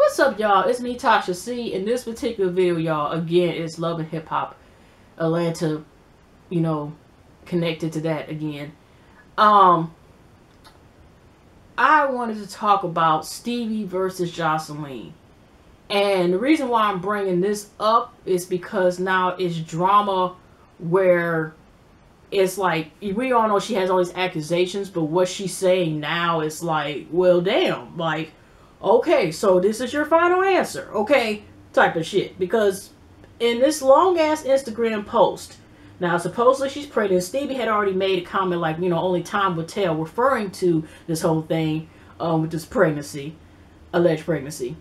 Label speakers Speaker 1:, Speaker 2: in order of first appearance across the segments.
Speaker 1: What's up, y'all? It's me, Tasha C. In this particular video, y'all, again, it's Love and Hip Hop Atlanta, you know, connected to that again. I wanted to talk about Stevie versus Joseline. And the reason why I'm bringing this up is because now it's drama where it's like, we all know she has all these accusations, but what she's saying now is like, well, damn, like, okay, so this is your final answer, okay, type of shit. Because in this long-ass Instagram post, now supposedly she's pregnant. Stevie had already made a comment like, you know, only time will tell, referring to this whole thing with this pregnancy, alleged pregnancy.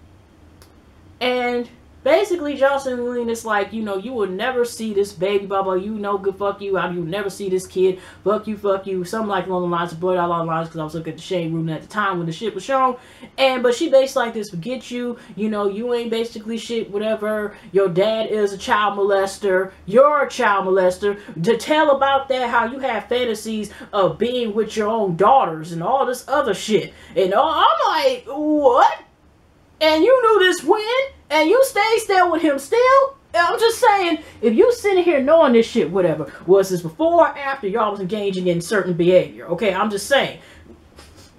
Speaker 1: And basically Joseline is like, you know, you will never see this baby, blah, blah, you know, good, fuck you, you'll never see this kid, fuck you, something like along the lines of blood out along the lines, because I was looking at the shade room at the time when the shit was shown. But she basically like this, forget you, you know, you ain't basically shit, whatever, your dad is a child molester, you're a child molester, to tell about that, how you have fantasies of being with your own daughters and all this other shit. And I'm like, what? And you knew this when? And you stay still with him still? I'm just saying, if you sitting here knowing this shit, whatever, was this before or after y'all was engaging in certain behavior? Okay, I'm just saying.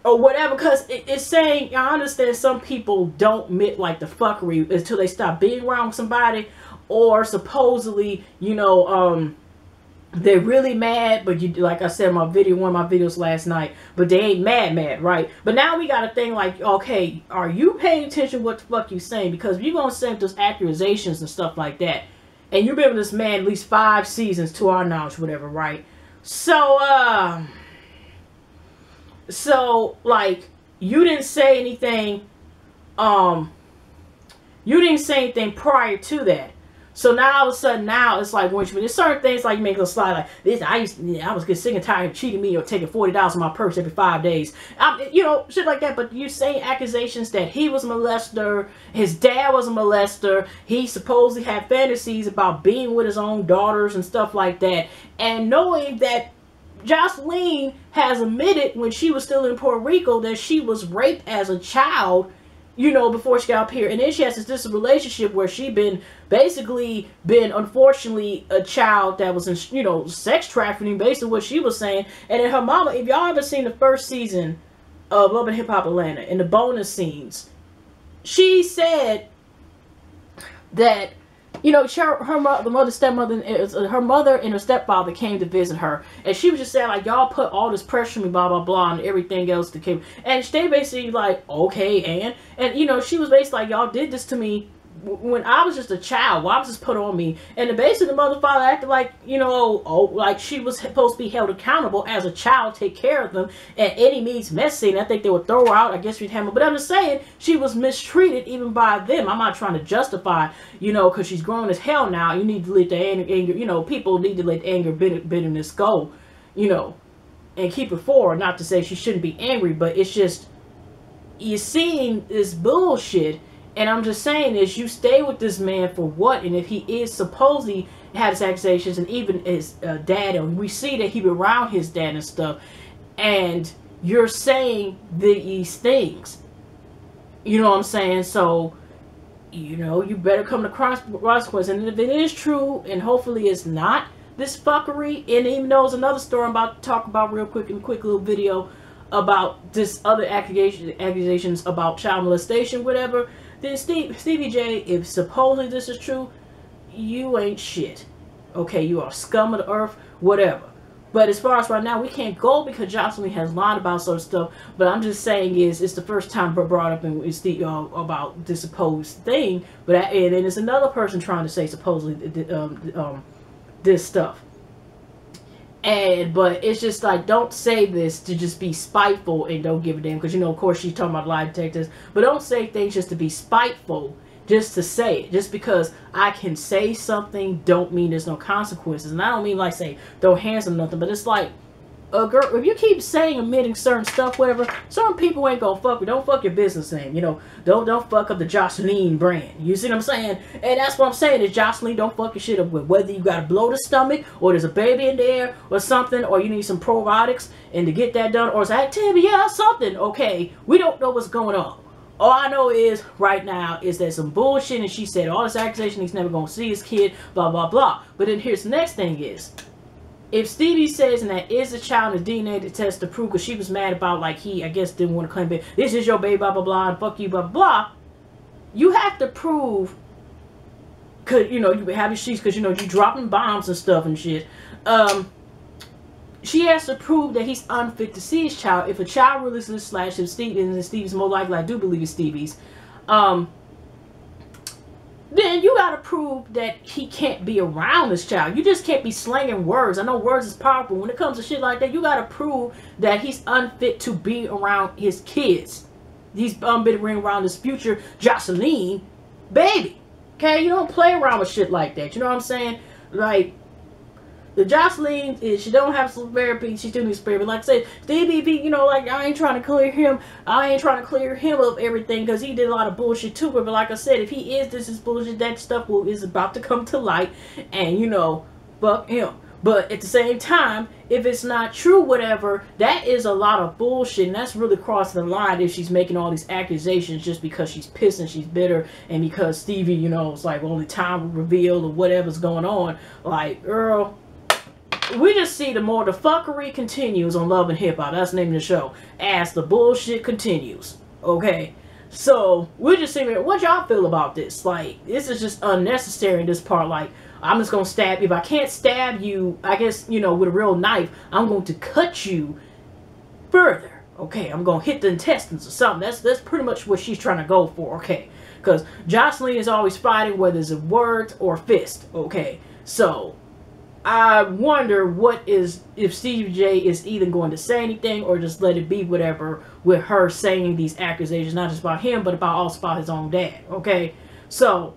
Speaker 1: Or whatever, because it's saying, I understand some people don't admit like the fuckery until they stop being around with somebody, or supposedly, you know, they're really mad, but you, like I said in my video, one of my videos last night, but they ain't mad, right? But now we got a thing like, okay, are you paying attention what the fuck you saying? Because if you're going to send those accusations and stuff like that, and you've been with this man at least 5 seasons to our knowledge, whatever, right? So, like, you didn't say anything, prior to that. So now all of a sudden, now it's like when there's certain things like you make a slide like this. I was getting sick and tired of cheating me or taking $40 from my purse every 5 days. You know, shit like that. But you saying accusations that he was a molester, his dad was a molester, he supposedly had fantasies about being with his own daughters and stuff like that, and knowing that Joseline has admitted when she was still in Puerto Rico that she was raped as a child, you know, before she got up here. And then she has this relationship where she basically been unfortunately a child that was in, you know, sex trafficking, basically what she was saying. And then her mama, if y'all ever seen the first season of Love and Hip Hop Atlanta, in the bonus scenes, she said that, you know, her mother and her stepfather came to visit her, and she was just saying like, y'all put all this pressure on me, blah blah blah, and everything else that came, and they basically like, okay, and you know, she was basically like, y'all did this to me when I was just a child. Why was this put on me? And basically the mother father acted like, you know, like she was supposed to be held accountable as a child, take care of them at any means necessary. And I think they would throw her out, I guess we'd handle. But I'm just saying, she was mistreated even by them. I'm not trying to justify, you know, because she's grown as hell now. You need to let the anger, you know, people need to let anger, bitterness go, you know, and keep it forward. Not to say she shouldn't be angry, but it's just, you're seeing this bullshit. And I'm just saying is, you stay with this man for what? And if he is supposedly had his accusations, and even his dad, and we see that he been around his dad and stuff, and you're saying these things, you know what I'm saying? So, you know, you better come to consequence. And if it is true, and hopefully it's not this fuckery, and even though it's another story I'm about to talk about real quick in a quick little video about this other accusations about child molestation, whatever, then Stevie J, if supposedly this is true, you ain't shit. Okay, you are scum of the earth, whatever. But as far as right now, we can't go because Joseline has lied about sort of stuff. But I'm just saying is, it's the first time brought up in Steve about this supposed thing. But and then there's another person trying to say supposedly this stuff. But it's just like, don't say this to just be spiteful and don't give a damn, because you know, of course, she's talking about lie detectors. But don't say things just to be spiteful, just to say it. Just because I can say something don't mean there's no consequences. And I don't mean like say throw hands or nothing, but it's like, girl, if you keep saying, admitting certain stuff, whatever, certain people ain't gonna fuck with. Don't fuck your business name, you know. Don't fuck up the Joseline brand. You see what I'm saying? And that's what I'm saying is, Joseline, don't fuck your shit up with whether you gotta blow the stomach, or there's a baby in there, or something, or you need some probiotics, and to get that done, or it's activity, yeah, something. Okay, we don't know what's going on. All I know is right now is that some bullshit, and she said all this accusation he's never gonna see his kid, blah blah blah. But then here's the next thing is, if Stevie says and that is a child and the DNA test to prove, because she was mad about like he I guess didn't want to claim it, this is your baby, blah blah blah, and fuck you, blah blah blah. You have to prove, cause you know you have your sheets, cause you know you dropping bombs and stuff and shit. She has to prove that he's unfit to see his child. If a child releases slash if Stevie, and Stevie's more likely, I do believe it's Stevie's, then you gotta prove that he can't be around this child. You just can't be slanging words. I know words is powerful. When it comes to shit like that, you gotta prove that he's unfit to be around his kids. He's unfit around his future Joseline baby. Okay, you don't play around with shit like that. You know what I'm saying? Like, the Joseline is, she don't have some therapy, she still needs therapy. Like I said, Stevie, you know, like I ain't trying to clear him up everything, because he did a lot of bullshit too. But like I said, if he is, this is bullshit, that stuff is about to come to light, and you know, fuck him. But at the same time, if it's not true, whatever, that is a lot of bullshit, and that's really crossing the line if she's making all these accusations just because she's pissed and she's bitter, and because Stevie, you know, it's like only time will reveal or whatever's going on. Like, girl, we just see the more the fuckery continues on Love and Hip Hop. That's the name of the show. As the bullshit continues. Okay? So, we're just seeing what y'all feel about this. Like, this is just unnecessary in this part. Like, I'm just gonna stab you. If I can't stab you, I guess, you know, with a real knife, I'm going to cut you further. Okay? I'm gonna hit the intestines or something. That's pretty much what she's trying to go for. Okay? Because Joseline is always fighting, whether it's a word or fist. Okay? So, I wonder what is, if Stevie J is either going to say anything or just let it be whatever with her saying these accusations, not just about him, but also about his own dad. Okay? So,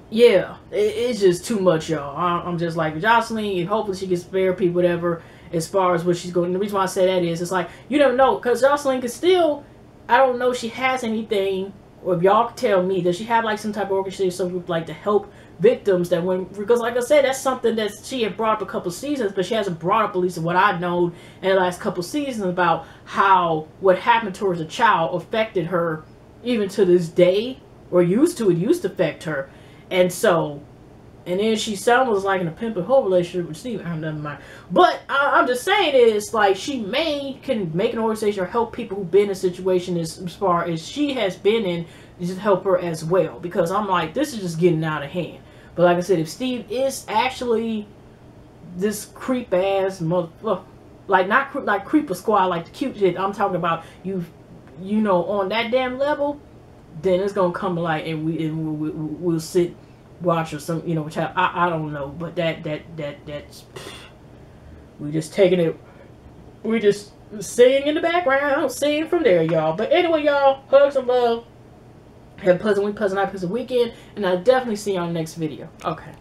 Speaker 1: yeah, it's just too much, y'all. I'm just like, Joseline, and hopefully she gets therapy, whatever, as far as what she's going. The reason why I say that is, it's like, you don't know, because Joseline can still, I don't know if she has anything, or if y'all can tell me, does she have like some type of organization, something like to help victims that when, because like I said, that's something that she had brought up a couple seasons, but she hasn't brought up, at least what I've known in the last couple seasons, about how what happened to her as a child affected her even to this day, or used to affect her. And so, and then she sounds like in a pimp and hoe relationship with Steve. Never mind. But I'm just saying is, like, she can make an organization or help people who've been in a situation as far as she has been in, just help her as well. Because I'm like, this is just getting out of hand. But like I said, if Steve is actually this creep ass motherfucker, like not like creeper squad, like the cute shit, I'm talking about, you know, on that damn level, then it's gonna come to light, and we'll sit, watch, or some, you know, which I don't know, but that's we just taking it, we just singing in the background, singing from there, y'all. But anyway, y'all, hugs and love. Have a pleasant week, pleasant night, pleasant weekend, and I'll definitely see you on the next video. Okay.